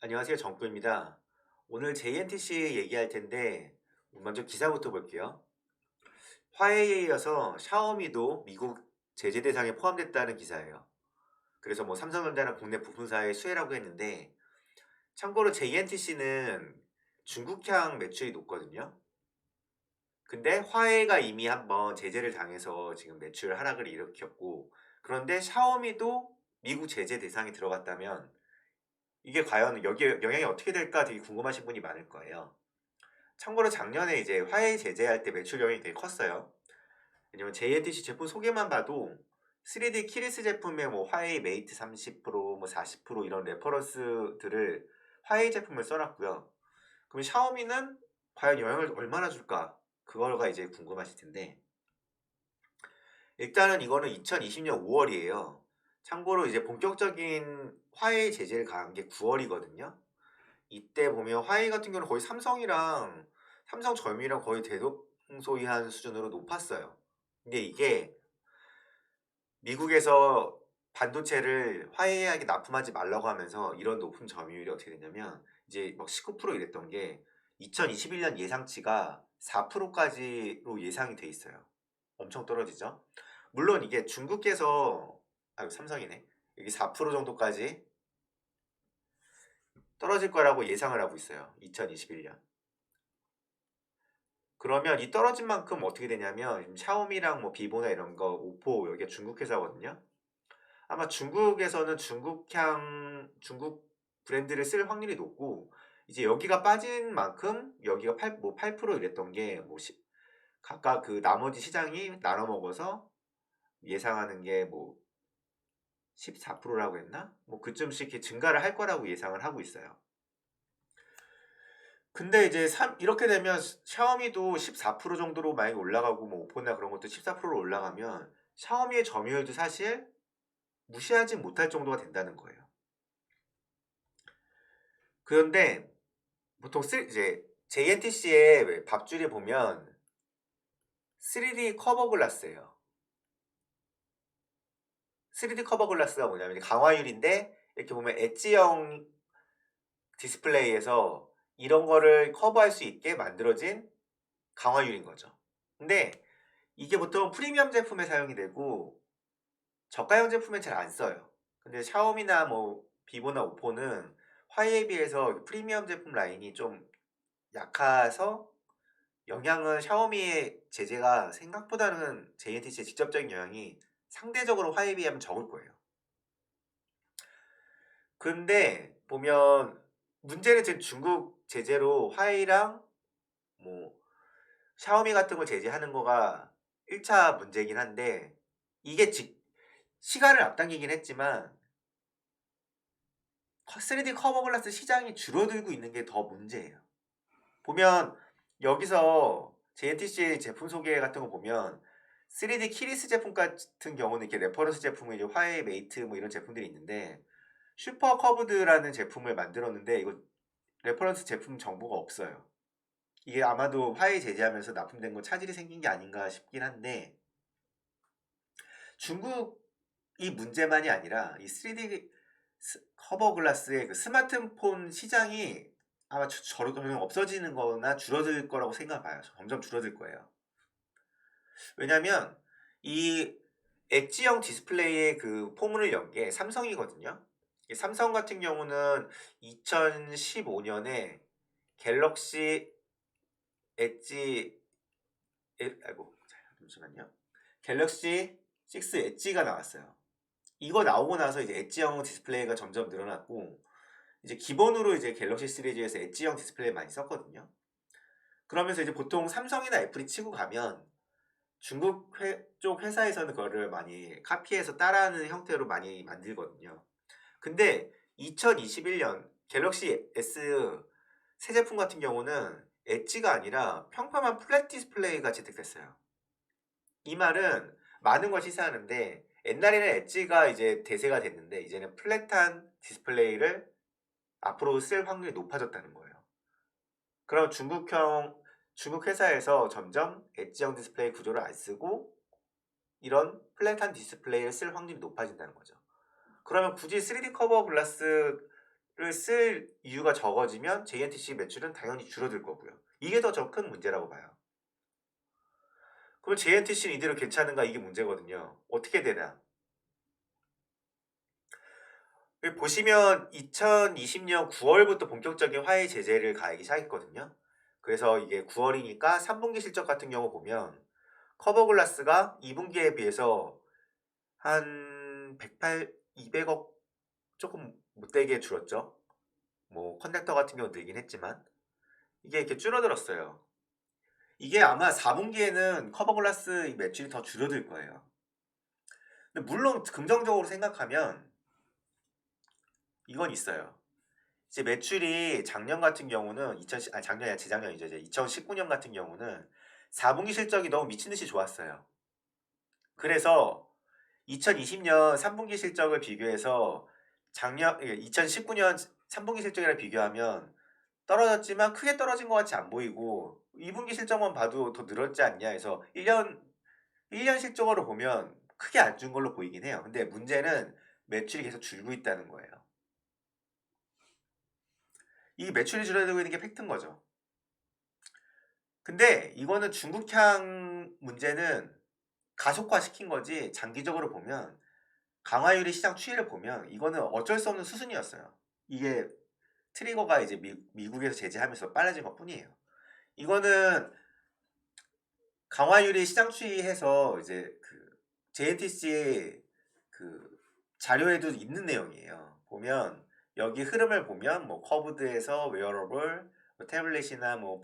안녕하세요. 정구입니다. 오늘 JNTC 얘기할 텐데 먼저 기사부터 볼게요. 화해에 이어서 샤오미도 미국 제재 대상에 포함됐다는 기사예요. 그래서 뭐 삼성전자는 국내 부품사의 수혜라고 했는데 참고로 JNTC는 중국향 매출이 높거든요. 근데 화해가 이미 한번 제재를 당해서 지금 매출 하락을 일으켰고 그런데 샤오미도 미국 제재 대상에 들어갔다면 이게 과연 여기에 영향이 어떻게 될까 되게 궁금하신 분이 많을 거예요. 참고로 작년에 이제 화해 제재할 때 매출 영향이 되게 컸어요. 왜냐면 JNTC 제품 소개만 봐도 3D 키리스 제품의 뭐 화웨이 메이트 30%, 뭐 40% 이런 레퍼런스들을 화웨이 제품을 써놨고요. 그럼 샤오미는 과연 영향을 얼마나 줄까? 그거가 이제 궁금하실 텐데 일단은 이거는 2020년 5월이에요. 참고로 이제 본격적인 화웨이 제재를 가한 게 9월이거든요. 이때 보면 화웨이 같은 경우는 거의 삼성이랑 삼성 점유율이랑 거의 대동소이한 수준으로 높았어요. 근데 이게 미국에서 반도체를 화웨이에게 납품하지 말라고 하면서 이런 높은 점유율이 어떻게 됐냐면 이제 막 19% 이랬던 게 2021년 예상치가 4%까지로 예상이 돼 있어요. 엄청 떨어지죠. 물론 이게 중국에서 삼성이네. 여기 4% 정도까지 떨어질 거라고 예상을 하고 있어요. 2021년. 그러면 이 떨어진 만큼 어떻게 되냐면 샤오미랑 뭐 비보나 이런 거 오포 여기가 중국 회사거든요. 아마 중국에서는 중국 브랜드를 쓸 확률이 높고 이제 여기가 빠진 만큼 여기가 8% 이랬던 게뭐 각각 그 나머지 시장이 나눠 먹어서 예상하는 게 뭐 14%라고 했나? 뭐 그쯤씩 이렇게 증가를 할 거라고 예상을 하고 있어요. 근데 이제 이렇게 되면 샤오미도 14% 정도로 만약에 올라가고 뭐 오포나 그런 것도 14%로 올라가면 샤오미의 점유율도 사실 무시하지 못할 정도가 된다는 거예요. 그런데 보통 이제 JNTC의 밥줄에 보면 3D 커버 글라스예요. 3D 커버 글라스가 뭐냐면 강화율인데 이렇게 보면 엣지형 디스플레이에서 이런 거를 커버할 수 있게 만들어진 강화율인 거죠. 근데 이게 보통 프리미엄 제품에 사용이 되고 저가형 제품엔 잘 안 써요. 근데 샤오미나 뭐 비보나 오포는 화웨이에 비해서 프리미엄 제품 라인이 좀 약해서 영향은 샤오미의 제재가 생각보다는 JNTC의 직접적인 영향이 상대적으로 화웨이에 비하면 적을 거예요. 근데 보면 문제는 지금 중국 제재로 화웨이랑 뭐 샤오미 같은 거 제재하는 거가 1차 문제긴 한데 이게 시간을 앞당기긴 했지만 3D 커버 글라스 시장이 줄어들고 있는 게 더 문제예요. 보면 여기서 JNTC 제품 소개 같은 거 보면 3D 키리스 제품 같은 경우는 이렇게 레퍼런스 제품은 이제 화웨이 메이트 뭐 이런 제품들이 있는데 슈퍼 커브드라는 제품을 만들었는데 이거 레퍼런스 제품 정보가 없어요. 이게 아마도 화웨이 제재하면서 납품된 거 차질이 생긴 게 아닌가 싶긴 한데 중국이 문제만이 아니라 이 3D 커버 글라스의 그 스마트폰 시장이 아마 저는 없어지는 거나 줄어들 거라고 생각해요. 점점 줄어들 거예요. 왜냐면 이 엣지형 디스플레이의 그 포문을 연 게 삼성이거든요. 삼성 같은 경우는 2015년에 갤럭시 엣지 아이고 잠시만요. 갤럭시 6 엣지가 나왔어요. 이거 나오고 나서 이제 엣지형 디스플레이가 점점 늘어났고 이제 기본으로 이제 갤럭시 시리즈에서 엣지형 디스플레이 많이 썼거든요. 그러면서 이제 보통 삼성이나 애플이 치고 가면 중국 쪽 회사에서는 그거를 많이 카피해서 따라하는 형태로 많이 만들거든요. 근데 2021년 갤럭시 S 새 제품 같은 경우는 엣지가 아니라 평범한 플랫 디스플레이가 채택됐어요. 이 말은 많은 걸 시사하는데 옛날에는 엣지가 이제 대세가 됐는데 이제는 플랫한 디스플레이를 앞으로 쓸 확률이 높아졌다는 거예요. 그럼 중국 회사에서 점점 엣지형 디스플레이 구조를 안 쓰고 이런 플랫한 디스플레이를 쓸 확률이 높아진다는 거죠. 그러면 굳이 3D 커버 글라스를 매출을 쓸 이유가 적어지면 JNTC 매출은 당연히 줄어들 거고요. 이게 더 큰 문제라고 봐요. 그럼 JNTC는 이대로 괜찮은가? 이게 문제거든요. 어떻게 되나? 여기 보시면 2020년 9월부터 본격적인 화해 제재를 가하기 시작했거든요. 그래서 이게 9월이니까 3분기 실적 같은 경우 보면 커버글라스가 2분기에 비해서 한 200억 조금 못되게 줄었죠. 뭐 컨넥터 같은 경우 늘긴 했지만 이게 이렇게 줄어들었어요. 이게 아마 4분기에는 커버글라스 매출이 더 줄어들 거예요. 근데 물론 긍정적으로 생각하면 이건 있어요. 이제 매출이 작년 같은 경우는 작년이 아니라 재작년이죠. 이제 2019년 같은 경우는 4분기 실적이 너무 미친 듯이 좋았어요. 그래서 2020년 3분기 실적을 비교해서 작년 2019년 3분기 실적이랑 비교하면 떨어졌지만 크게 떨어진 것 같이 안 보이고 2분기 실적만 봐도 더 늘었지 않냐 해서 1년 실적으로 보면 크게 안 준 걸로 보이긴 해요. 근데 문제는 매출이 계속 줄고 있다는 거예요. 이 매출이 줄어들고 있는 게 팩트인 거죠. 근데 이거는 중국향 문제는 가속화시킨 거지 장기적으로 보면 강화유리 시장 추이를 보면 이거는 어쩔 수 없는 수순이었어요. 이게 트리거가 이제 미국에서 제재하면서 빨라진 것 뿐이에요. 이거는 강화유리 시장 추이해서 이제 그 JNTC의 그 자료에도 있는 내용이에요. 보면 여기 흐름을 보면 뭐 커브드에서 웨어러블, 뭐 태블릿이나 뭐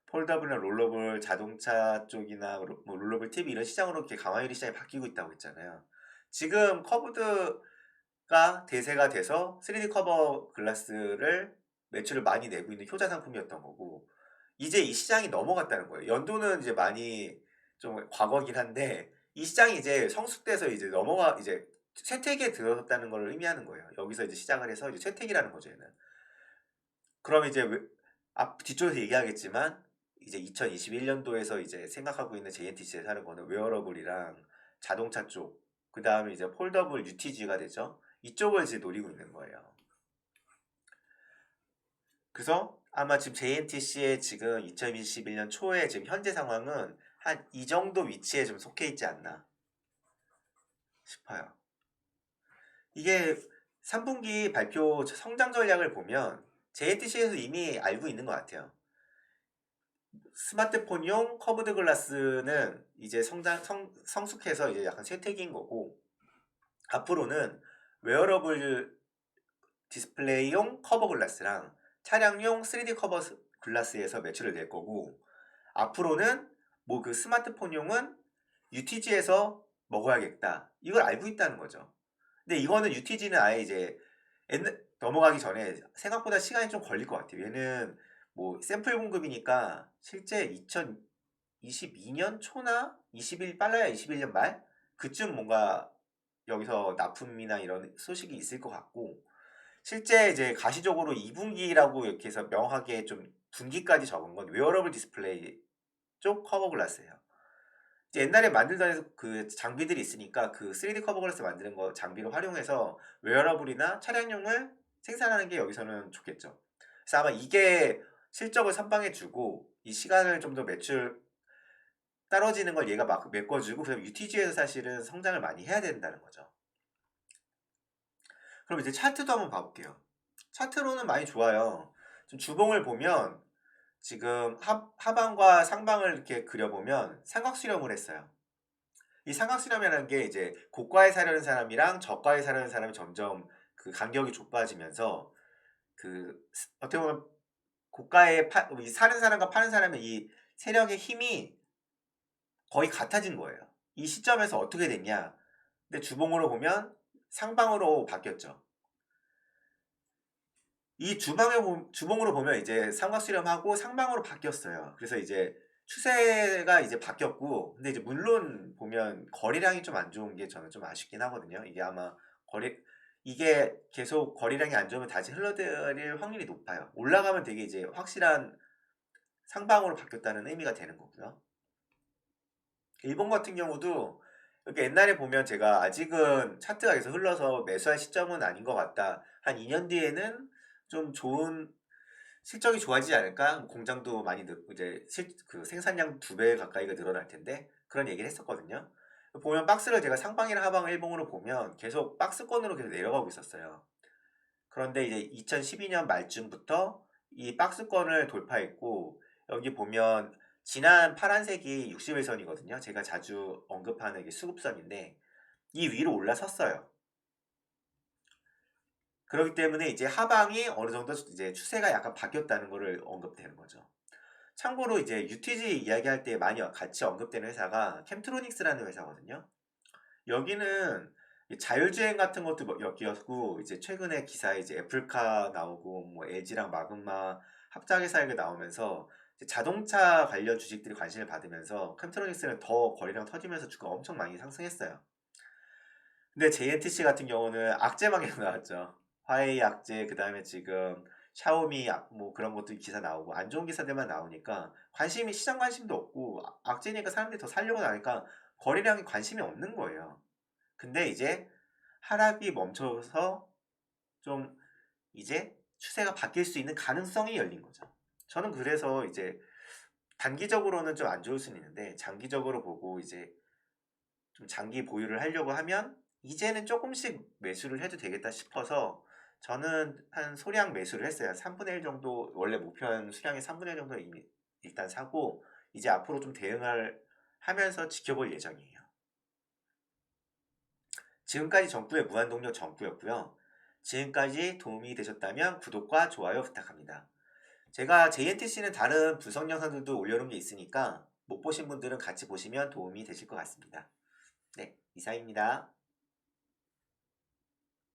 폴더블이나 롤러블 자동차 쪽이나 뭐 롤러블 TV 이런 시장으로 이렇게 강화유리 시장이 바뀌고 있다고 했잖아요. 지금 커브드가 대세가 돼서 3D 커버 글라스를 매출을 많이 내고 있는 효자 상품이었던 거고 이제 이 시장이 넘어갔다는 거예요. 연도는 이제 많이 좀 과거긴 한데 이 시장이 이제 성숙돼서 이제 이제 쇠퇴기에 들어섰다는 걸 의미하는 거예요. 여기서 이제 시작을 해서 이제 쇠퇴기라는 거죠, 얘는. 그럼 이제 앞 뒤쪽에서 얘기하겠지만 이제 2021년도에서 이제 생각하고 있는 JNTC에서 하는 거는 웨어러블이랑 자동차 쪽, 그 다음에 이제 폴더블 UTG가 되죠. 이쪽을 이제 노리고 있는 거예요. 그래서 아마 지금 JNTC의 지금 2021년 초에 지금 현재 상황은 한 이 정도 위치에 좀 속해 있지 않나 싶어요. 이게 3분기 발표 성장 전략을 보면 JNTC에서 이미 알고 있는 것 같아요. 스마트폰용 커브드 글라스는 이제 성숙해서 이제 약간 쇠퇴기인 거고 앞으로는 웨어러블 디스플레이용 커버 글라스랑 차량용 3D 커버 글라스에서 매출을 낼 거고 앞으로는 뭐 그 스마트폰용은 UTG에서 먹어야겠다. 이걸 알고 있다는 거죠. 근데 이거는 UTG는 아예 이제 넘어가기 전에 생각보다 시간이 좀 걸릴 것 같아요. 얘는 뭐 샘플 공급이니까 실제 2022년 초나 21 빨라야 21년 말 그쯤 뭔가 여기서 납품이나 이런 소식이 있을 것 같고 실제 이제 가시적으로 2분기라고 이렇게 해서 명확하게 좀 분기까지 적은 건 웨어러블 디스플레이 쪽 커버 글라스예요. 이제 옛날에 만들던 그 장비들이 있으니까 그 3D 커버 글라스 만드는 거 장비를 활용해서 웨어러블이나 차량용을 생산하는 게 여기서는 좋겠죠. 그래서 아마 이게 실적을 선방해 주고 이 시간을 좀 더 매출 떨어지는 걸 얘가 막 메꿔주고 그다음 UTG에서 사실은 성장을 많이 해야 된다는 거죠. 그럼 이제 차트도 한번 봐볼게요. 차트로는 많이 좋아요. 좀 주봉을 보면 지금 하방과 상방을 이렇게 그려보면 삼각수렴을 했어요. 이 삼각수렴이라는 게 이제 고가에 사려는 사람이랑 저가에 사려는 사람이 점점 그 간격이 좁아지면서 그 어떻게 보면 고가에 사는 사람과 파는 사람의 이 세력의 힘이 거의 같아진 거예요. 이 시점에서 어떻게 됐냐? 근데 주봉으로 보면 상방으로 바뀌었죠. 이 주봉으로 보면 이제 삼각수렴하고 상방으로 바뀌었어요. 그래서 이제 추세가 이제 바뀌었고, 근데 이제 물론 보면 거래량이 좀 안 좋은 게 저는 좀 아쉽긴 하거든요. 이게 아마 이게 계속 거래량이 안 좋으면 다시 흘러들일 확률이 높아요. 올라가면 되게 이제 확실한 상방으로 바뀌었다는 의미가 되는 거고요. 일본 같은 경우도 이렇게 옛날에 보면 제가 아직은 차트가 계속 흘러서 매수할 시점은 아닌 것 같다. 한 2년 뒤에는 좀 좋은 실적이 좋아지지 않을까? 뭐 공장도 많이 이제 그 생산량 2배 가까이가 늘어날 텐데 그런 얘기를 했었거든요. 보면 박스를 제가 상방이랑 하방 일봉으로 보면 계속 박스권으로 계속 내려가고 있었어요. 그런데 이제 2012년 말쯤부터 이 박스권을 돌파했고 여기 보면 진한 파란색이 60일선이거든요. 제가 자주 언급하는 게 수급선인데 이 위로 올라섰어요. 그렇기 때문에 이제 하방이 어느 정도 이제 추세가 약간 바뀌었다는 것을 언급되는 거죠. 참고로 이제 UTG 이야기할 때 많이 같이 언급되는 회사가 캠트로닉스라는 회사거든요. 여기는 자율주행 같은 것도 엮였고 이제 최근에 기사에 이제 애플카 나오고 뭐 LG랑 마그마 합작회사가 나오면서 이제 자동차 관련 주식들이 관심을 받으면서 캠트로닉스는 더 거래량 터지면서 주가 엄청 많이 상승했어요. 근데 JNTC 같은 경우는 악재만 계속 나왔죠. 화웨이 악재, 그 다음에 지금 샤오미 뭐 그런 것도 기사 나오고 안 좋은 기사들만 나오니까 관심이 시장 관심도 없고 악재니까 사람들이 더 살려고 나니까 거래량이 관심이 없는 거예요. 근데 이제 하락이 멈춰서 좀 이제 추세가 바뀔 수 있는 가능성이 열린 거죠. 저는 그래서 이제 단기적으로는 좀 안 좋을 수는 있는데 장기적으로 보고 이제 좀 장기 보유를 하려고 하면 이제는 조금씩 매수를 해도 되겠다 싶어서 저는 한 소량 매수를 했어요. 3분의 1 정도 원래 목표한 수량의 3분의 1 정도 이미 일단 사고 이제 앞으로 좀 대응을 하면서 지켜볼 예정이에요. 지금까지 정부의 무한동력 정부였고요. 지금까지 도움이 되셨다면 구독과 좋아요 부탁합니다. 제가 JNTC는 다른 분석 영상들도 올려놓은 게 있으니까 못 보신 분들은 같이 보시면 도움이 되실 것 같습니다. 네, 이상입니다.